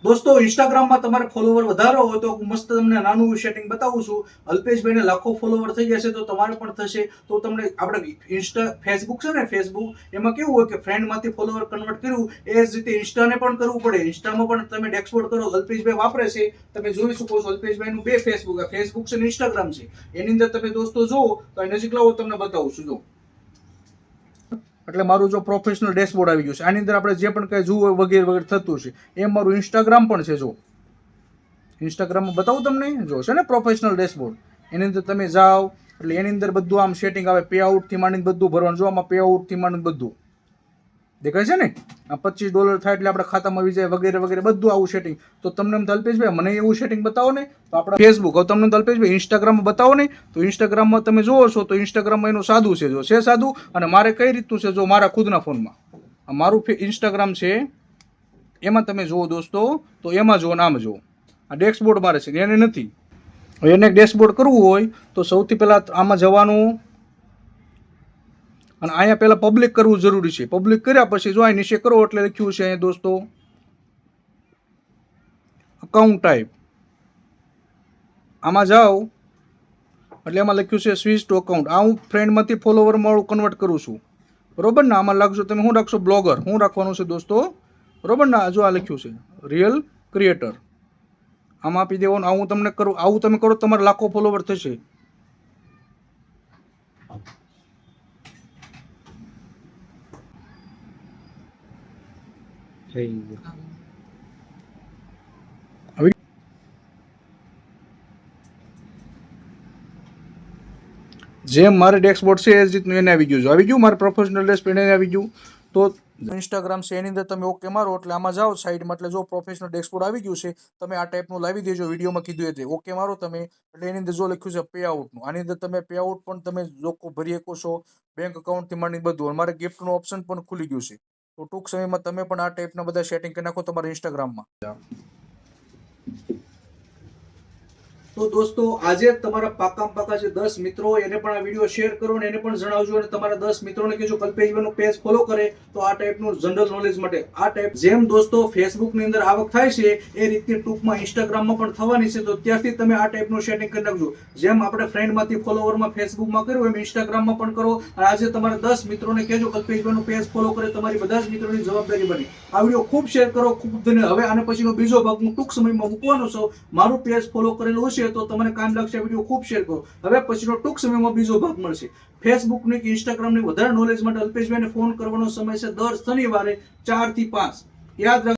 દોસ્તો ઇન્સ્ટાગ્રામમાં તમારે ફોલોવર વધારો હોય તો મસ્ત તમને નાનું સેટિંગ બતાવું છું. અલ્પેશભાઈને લાખો ફોલોવર થઈ જશે તો તમારે પણ થશે. તો તમને આપણે ફેસબુક છે ને, ફેસબુક એમાં કેવું હોય કે ફ્રેન્ડમાંથી ફોલોવર કન્વર્ટ કર્યું એ જ રીતે ઇન્સ્ટાને પણ કરવું પડે. ઇન્સ્ટામાં પણ તમે ડેશબોર્ડ કરો. અલ્પેશભાઈ વાપરે છે, તમે જોઈ શકો છો. અલ્પેશભાઈનું બે ફેસબુક છે ને ઇન્સ્ટાગ્રામ છે. એની અંદર તમે દોસ્તો જુઓ તો નજીક લાવો તમને બતાવું છું. જો એટલે મારું જો પ્રોફેશનલ ડેશબોર્ડ આવી ગયું છે. આની અંદર આપણે જે પણ કંઈ જોવું વગેરે વગેરે થતું છે એ મારું ઇન્સ્ટાગ્રામ પણ છે. જો ઇન્સ્ટાગ્રામમાં બતાવું તમને, જો છે ને પ્રોફેશનલ ડેશબોર્ડ. એની અંદર તમે જાઓ એટલે એની અંદર બધું આમ સેટિંગ આવે. પે આઉટથી માંડીને બધું ભરવાનું. જો આમાં પે આઉટથી માંડીને બધું દેખાય છે ને. આ $25 થાય એટલે આપણા ખાતામાં આવી જાય વગેરે વગેરે બધું આવું સેટિંગ. તો તમને એમ અલ્પેશભાઈ મને એવું સેટિંગ બતાવો ને. તો આપણે ફેસબુક, હવે તમને અલ્પેશભાઈ ઇન્સ્ટાગ્રામમાં બતાવો ને. તો ઇન્સ્ટાગ્રામમાં તમે જોવો છો તો ઇન્સ્ટાગ્રામમાં એનું સાદું છે. જો છે સાદું. અને મારે કઈ રીતનું છે, જો મારા ખુદના ફોનમાં મારું ઇન્સ્ટાગ્રામ છે એમાં તમે જુઓ દોસ્તો, તો એમાં જુઓ, નામ જુઓ. આ ડેશબોર્ડ મારે છે, એને નથી. એને ડેશબોર્ડ કરવું હોય તો સૌથી પહેલાં આમાં જવાનું અને અહીંયા પહેલાં પબ્લિક કરવું જરૂરી છે. પબ્લિક કર્યા પછી જો અહીં નીચે કરો એટલે લખ્યું છે અહીંયા દોસ્તો અકાઉન્ટ ટાઈપ. આમાં જાઓ એટલે એમાં લખ્યું છે સ્વિચ ટુ અકાઉન્ટ. આ હું ફ્રેન્ડમાંથી ફોલોવરમાં મારું કન્વર્ટ કરું છું, બરોબર ને. આમાં લાગશો તમે શું રાખશો, બ્લોગર. શું રાખવાનું છે દોસ્તો, બરોબર ને. જો આ લખ્યું છે રિયલ ક્રિએટર. આમાં આપી દેવાનું. આવું તમને કરું, આવું તમે કરો તમારે લાખો ફોલોવર થશે. જેમ મારે ડેશબોર્ડ છે એ જ રીતનું એને આવી ગયું. આવી ગયું મારે પ્રોફેશનલ ડેશબોર્ડ એને આવી ગયું. તો ઇન્સ્ટાગ્રામ છે એની અંદર તમે ઓકે મારો એટલે આમાં જાઓ સાઈડમાં, એટલે જો પ્રોફેશનલ ડેશબોર્ડ આવી ગયું છે. તમે આ ટાઈપનું લાવી દેજો, વિડીયોમાં કીધું એટલે ઓકે મારો તમે. એટલે એની અંદર જો લખ્યું છે પે આઉટનું. આની અંદર તમે પે આઉટ પણ તમે લોકો ભરી શકો છો, બેંક અકાઉન્ટથી માંડીને બધું. અને મારે ગિફ્ટનું ઓપ્શન પણ ખુલી ગયું છે. તો ટૂંક સમયમાં તમે પણ આ ટાઈપના બધા સેટિંગ કરી નાખો તમારા ઇન્સ્ટાગ્રામમાં. તો દોસ્તો આજે તમારા પાકા જે 10 મિત્રો એને પણ આ વિડીયો શેર કરો અને એને પણ જણાવજો. અને તમારા 10 મિત્રોને કહેજો કલ્પેશભાઈનું પેજ ફોલો કરે તો આ ટાઈપનું જનરલ નોલેજ માટે આ ટાઈપ જેમ દોસ્તો ફેસબુકની અંદર આવક થાય છે એ રીતે ટૂંકમાં ઇન્સ્ટાગ્રામમાં પણ થવાની છે. તો ત્યારથી તમે આ ટાઈપનું સેટિંગ કરી નાખજો. જેમ આપણે ફ્રેન્ડમાંથી ફોલોવરમાં ફેસબુકમાં કર્યું એમ ઇન્સ્ટાગ્રામમાં પણ કરો. અને આજે તમારા 10 મિત્રોને કહેજો કલ્પેશભાઈનું પેજ ફોલો કરે. તમારી બધા જ મિત્રોની જવાબદારી બની. આ વિડીયો ખૂબ શેર કરો, ખૂબ ધન્યવાદ. હવે આને પછીનો બીજો ભાગ હું ટૂંક સમયમાં મૂકવાનો છું. મારું પેજ ફોલો કરેલું હશે તો તમને કામ લાગશે. વિડીયો ખૂબ શેર કરો. હવે પછીનો ટૂંક સમયમાં બીજો ભાગ મળશે. ફેસબુકની કે ઇન્સ્ટાગ્રામની વધારે નોલેજ માટે અલ્પેશભાઈને ફોન કરવાનો સમય છે દર શનિવારે 4 થી 5. યાદ રાખજો.